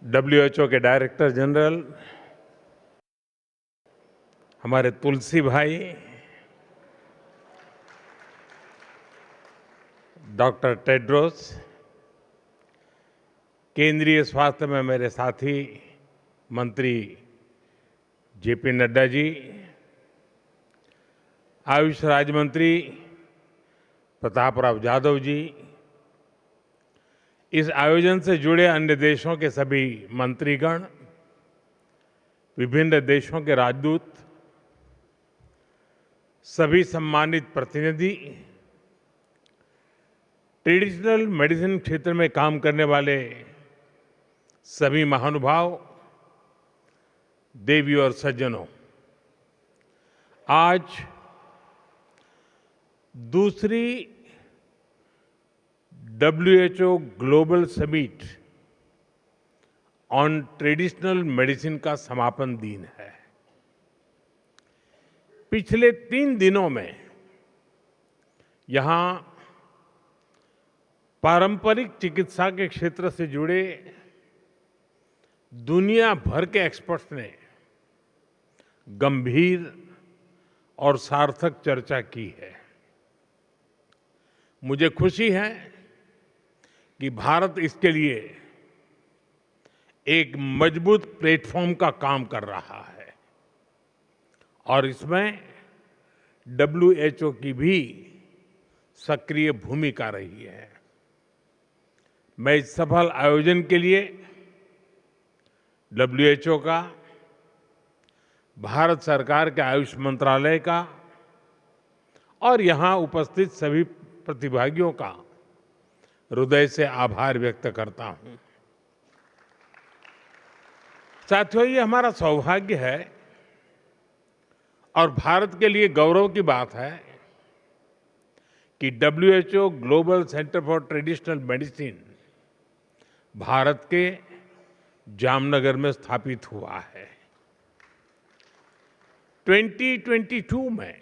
WHO के director general हमारे तुलसी भाई, डॉक्टर टेड्रोस, केंद्रीय स्वास्थ्य में मेरे साथी मंत्री जेपी नड्डा जी, आयुष राज्य मंत्री प्रतापराव जाधव जी, इस आयोजन से जुड़े अन्य देशों के सभी मंत्रीगण, विभिन्न देशों के राजदूत, सभी सम्मानित प्रतिनिधि, ट्रेडिशनल मेडिसिन क्षेत्र में काम करने वाले सभी महानुभाव, देवी और सज्जनों, आज दूसरी WHO global summit on traditional medicine का समापन दिन है। पिछले 3 दिनों में यहां पारंपरिक चिकित्सा के क्षेत्र से जुड़े दुनिया भर के एक्सपर्ट्स ने गंभीर और सार्थक चर्चा की है। मुझे खुशी है कि भारत इसके लिए एक मजबूत प्लेटफॉर्म का काम कर रहा है और इसमें डब्ल्यूएचओ की भी सक्रिय भूमिका रही है। मैं इस सफल आयोजन के लिए डब्ल्यूएचओ का, भारत सरकार के आयुष मंत्रालय का और यहां उपस्थित सभी प्रतिभागियों का हृदय से आभार व्यक्त करता हूं। साथियों, ये हमारा सौभाग्य है और भारत के लिए गौरव की बात है कि WHO global centre for traditional medicine Bharat के जामनगर में स्थापित हुआ है। 2022 में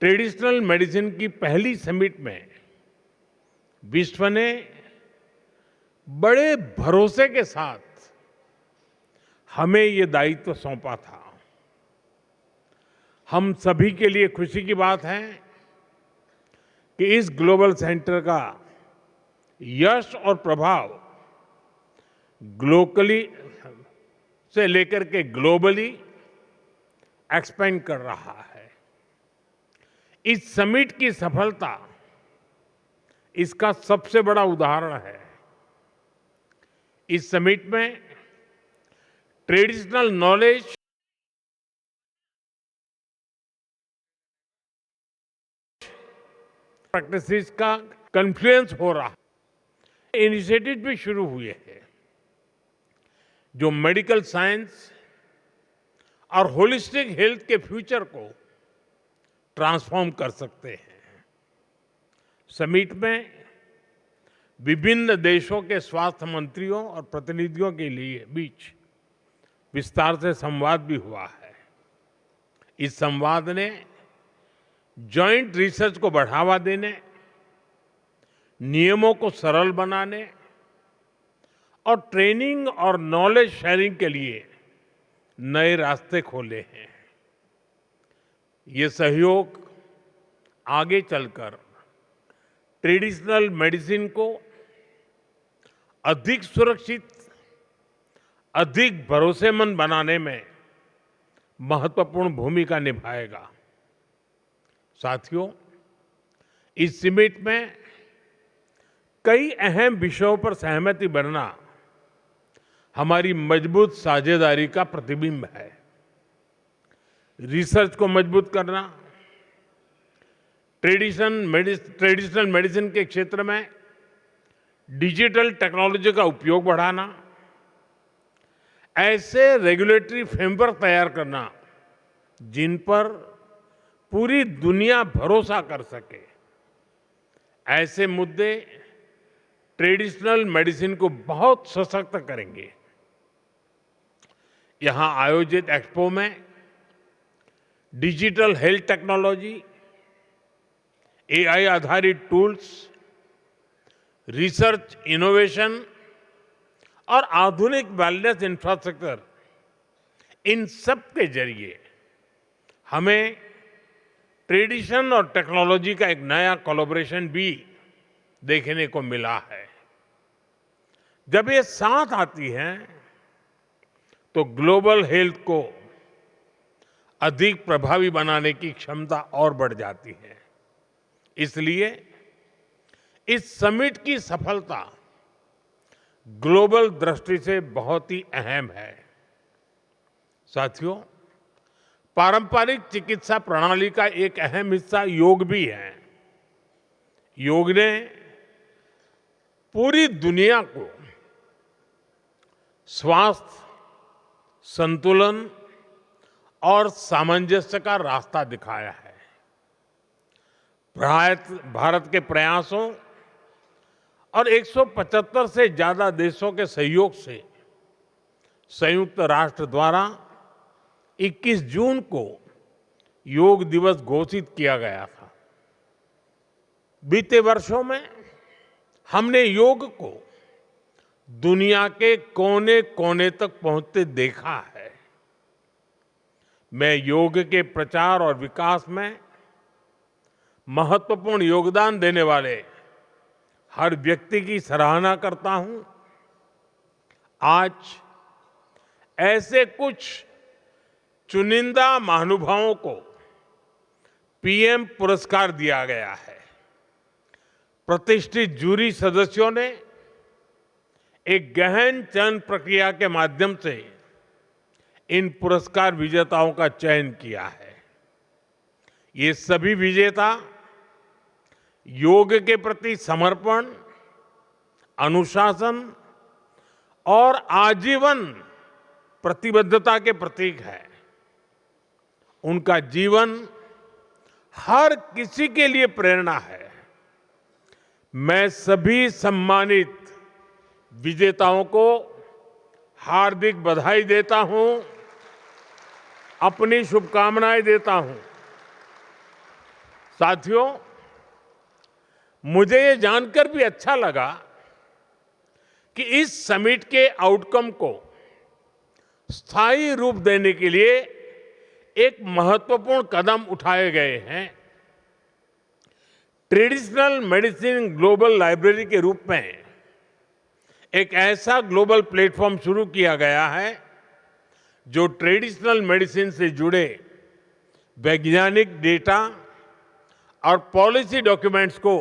ट्रेडिशनल मेडिसिन की पहली समिट में विश्व ने बड़े भरोसे के साथ हमें ये दायित्व सौंपा था। हम सभी के लिए खुशी की बात है कि इस ग्लोबल सेंटर का यश और प्रभाव लोकली से लेकर के ग्लोबली एक्सपेंड कर रहा है। इस समिट की सफलता इसका सबसे बड़ा उदाहरण है। इस समिट में ट्रेडिशनल नॉलेज प्रैक्टिसेस का कन्फ्लुएंस हो रहा है। इनिशिएटिव भी शुरू हुए हैं जो मेडिकल साइंस और होलिस्टिक हेल्थ के फ्यूचर को ट्रांसफॉर्म कर सकते हैं। समिट में विभिन्न देशों के स्वास्थ्य मंत्रियों और प्रतिनिधियों के लिए बीच विस्तार से संवाद भी हुआ है। इस संवाद ने जॉइंट रिसर्च को बढ़ावा देने, नियमों को सरल बनाने और ट्रेनिंग और नॉलेज शेयरिंग के लिए नए रास्ते खोले हैं। ये सहयोग आगे चलकर ट्रेडिशनल मेडिसिन को अधिक सुरक्षित, अधिक भरोसेमंद बनाने में महत्वपूर्ण भूमिका निभाएगा। साथियों, इस समिट में कई अहम विषयों पर सहमति बनना हमारी मजबूत साझेदारी का प्रतिबिंब है। रिसर्च को मजबूत करना, ट्रेडिशनल मेडिसिन के क्षेत्र में डिजिटल टेक्नोलॉजी का उपयोग बढ़ाना, ऐसे रेगुलेटरी फ्रेमवर्क तैयार करना जिन पर पूरी दुनिया भरोसा कर सके, ऐसे मुद्दे ट्रेडिशनल मेडिसिन को बहुत सशक्त करेंगे। यहां आयोजित एक्सपो में डिजिटल हेल्थ टेक्नोलॉजी, एआई आधारित टूल्स, रिसर्च इनोवेशन और आधुनिक वेलनेस इंफ्रास्ट्रक्चर, इन सब के जरिए हमें ट्रेडिशन और टेक्नोलॉजी का एक नया कोलैबोरेशन भी देखने को मिला है। जब ये साथ आती हैं तो ग्लोबल हेल्थ को अधिक प्रभावी बनाने की क्षमता और बढ़ जाती है। इसलिए इस समिट की सफलता ग्लोबल दृष्टि से बहुत ही अहम है। साथियों, पारंपरिक चिकित्सा प्रणाली का एक अहम हिस्सा योग भी है। योग ने पूरी दुनिया को स्वास्थ्य, संतुलन और सामंजस्य का रास्ता दिखाया है। भारत के प्रयासों और 175 से ज्यादा देशों के सहयोग से संयुक्त राष्ट्र द्वारा 21 जून को योग दिवस घोषित किया गया था। बीते वर्षों में हमने योग को दुनिया के कोने कोने तक पहुंचते देखा है। मैं योग के प्रचार और विकास में महत्वपूर्ण योगदान देने वाले हर व्यक्ति की सराहना करता हूं। आज ऐसे कुछ चुनिंदा महानुभावों को पीएम पुरस्कार दिया गया है। प्रतिष्ठित जूरी सदस्यों ने एक गहन चयन प्रक्रिया के माध्यम से इन पुरस्कार विजेताओं का चयन किया है। ये सभी विजेता योग के प्रति समर्पण, अनुशासन और आजीवन प्रतिबद्धता के प्रतीक है। उनका जीवन हर किसी के लिए प्रेरणा है। मैं सभी सम्मानित विजेताओं को हार्दिक बधाई देता हूं, अपनी शुभकामनाएं देता हूं। साथियों, मुझे ये जानकर भी अच्छा लगा कि इस समिट के आउटकम को स्थायी रूप देने के लिए एक महत्वपूर्ण कदम उठाए गए हैं। ट्रेडिशनल मेडिसिन ग्लोबल लाइब्रेरी के रूप में एक ऐसा ग्लोबल प्लेटफॉर्म शुरू किया गया है जो ट्रेडिशनल मेडिसिन से जुड़े वैज्ञानिक डेटा और पॉलिसी डॉक्यूमेंट्स को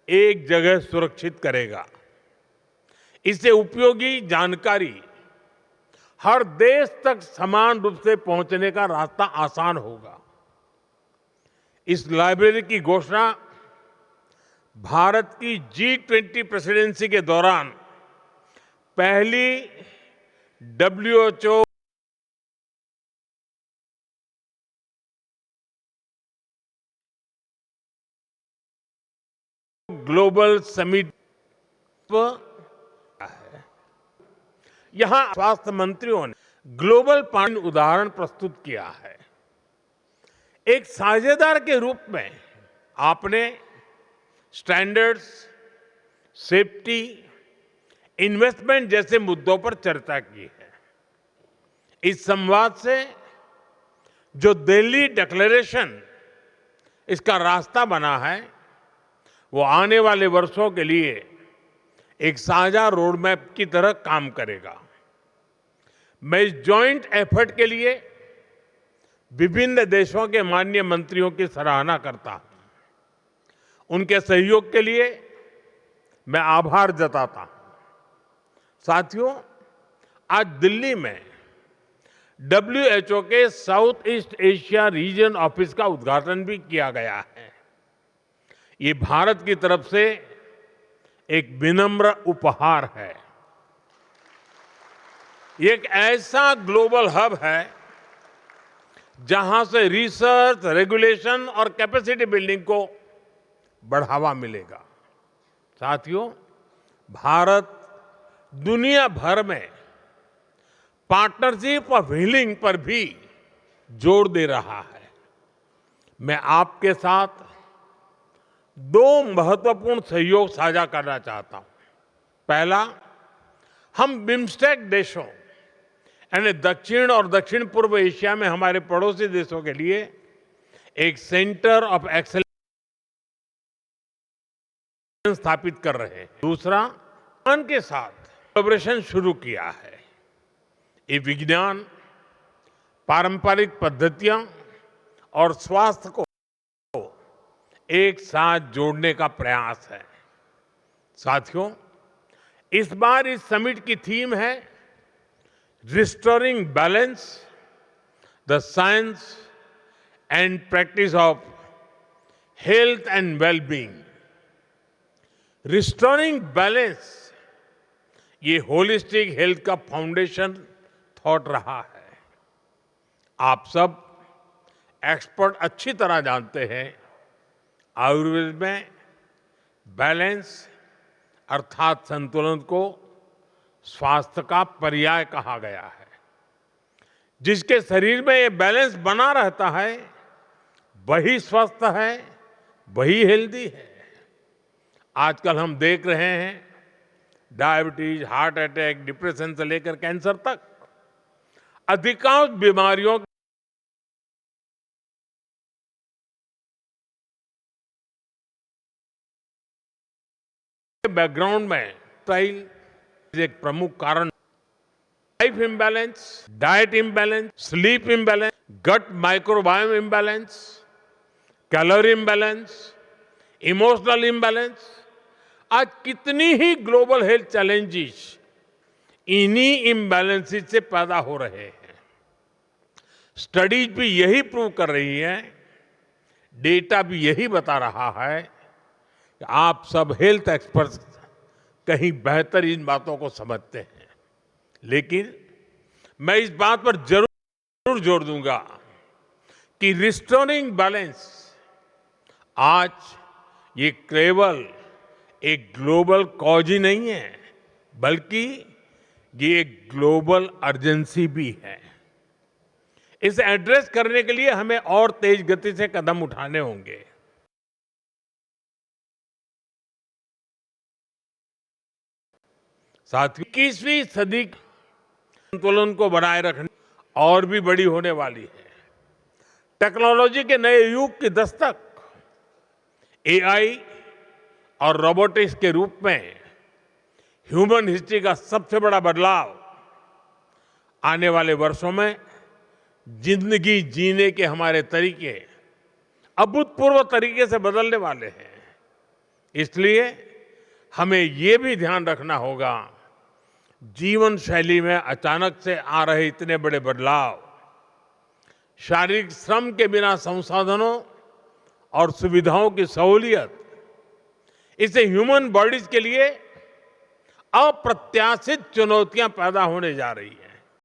एक जगह सुरक्षित करेगा। इससे उपयोगी जानकारी हर देश तक समान रूप से पहुंचने का रास्ता आसान होगा। इस लाइब्रेरी की घोषणा भारत की G20 प्रेसिडेंसी के दौरान पहली WHO ग्लोबल समिट है। यहां स्वास्थ्य मंत्रियों ने ग्लोबल पानी उदाहरण प्रस्तुत किया है। एक साझेदार के रूप में आपने स्टैंडर्ड्स, सेफ्टी, इन्वेस्टमेंट जैसे मुद्दों पर चर्चा की है। इस संवाद से जो दिल्ली डिक्लेरेशन इसका रास्ता बना है, वो आने वाले वर्षों के लिए एक साझा रोड मैप की तरह काम करेगा। मैं इस जॉइंट एफर्ट के लिए विभिन्न देशों के माननीय मंत्रियों की सराहना करता हूं। उनके सहयोग के लिए मैं आभार जताता हूं। साथियों, आज दिल्ली में WHO के south east Asia region office का उद्घाटन भी किया गया है। ये भारत की तरफ से एक विनम्र उपहार है। ये एक ऐसा ग्लोबल हब है जहां से रिसर्च, रेगुलेशन और कैपेसिटी बिल्डिंग को बढ़ावा मिलेगा। साथियों, भारत दुनिया भर में पार्टनरशिप ऑफ हीलिंग पर भी जोर दे रहा है। मैं आपके साथ दो महत्वपूर्ण सहयोग साझा करना चाहता हूं। पहला, हम बिम्स्टेक देशों यानी दक्षिण और दक्षिण पूर्व एशिया में हमारे पड़ोसी देशों के लिए एक सेंटर ऑफ एक्सेलेंस स्थापित कर रहे हैं। दूसरा, विज्ञान के साथ कोलैबोरेशन शुरू किया है। ये विज्ञान, पारंपरिक पद्धतियां और स्वास्थ्य को एक साथ जोड़ने का प्रयास है। साथियों, इस बार इस समिट की थीम है restoring balance, the science and practice of health and wellbeing. Restoring balance ये होलिस्टिक हेल्थ का फाउंडेशन थॉट रहा है। आप सब एक्सपर्ट अच्छी तरह जानते हैं, आयुर्वेद में बैलेंस अर्थात संतुलन को स्वास्थ्य का पर्याय कहा गया है। जिसके शरीर में ये बैलेंस बना रहता है वही स्वस्थ है, वही हेल्दी है। आजकल हम देख रहे हैं डायबिटीज, हार्ट अटैक, डिप्रेशन से लेकर कैंसर तक अधिकांश बीमारियों के बैकग्राउंड में स्टाइल एक प्रमुख कारण। Life imbalance, diet imbalance, sleep imbalance, gut microbiome imbalance, calorie imbalance, emotional imbalance, आज कितनी ही ग्लोबल हेल्थ चैलेंजेस इन्हीं इम्बैलेंसेस से पैदा हो रहे हैं। स्टडीज भी यही प्रूव कर रही है, डेटा भी यही बता रहा है कि आप सब हेल्थ एक्सपर्ट्स कहीं बेहतर इन बातों को समझते हैं। लेकिन मैं इस बात पर जरूर जोर दूंगा कि रिस्टोरिंग बैलेंस आज ये केवल एक ग्लोबल कॉज ही नहीं है, बल्कि ये एक ग्लोबल अर्जेंसी भी है। इसे एड्रेस करने के लिए हमें और तेज गति से कदम उठाने होंगे। साथ ही 21वीं सदी संतुलन को बनाए रखने और भी बड़ी होने वाली है। टेक्नोलॉजी के नए युग की दस्तक एआई और रोबोटिक्स के रूप में ह्यूमन हिस्ट्री का सबसे बड़ा बदलाव आने वाले वर्षों में जिंदगी जीने के हमारे तरीके अभूतपूर्व तरीके से बदलने वाले हैं। इसलिए हमें ये भी ध्यान रखना होगा, जीवन शैली में अचानक से आ रहे इतने बड़े बदलाव, शारीरिक श्रम के बिना संसाधनों और सुविधाओं की सहूलियत, इससे ह्यूमन बॉडीज के लिए अप्रत्याशित चुनौतियां पैदा होने जा रही है।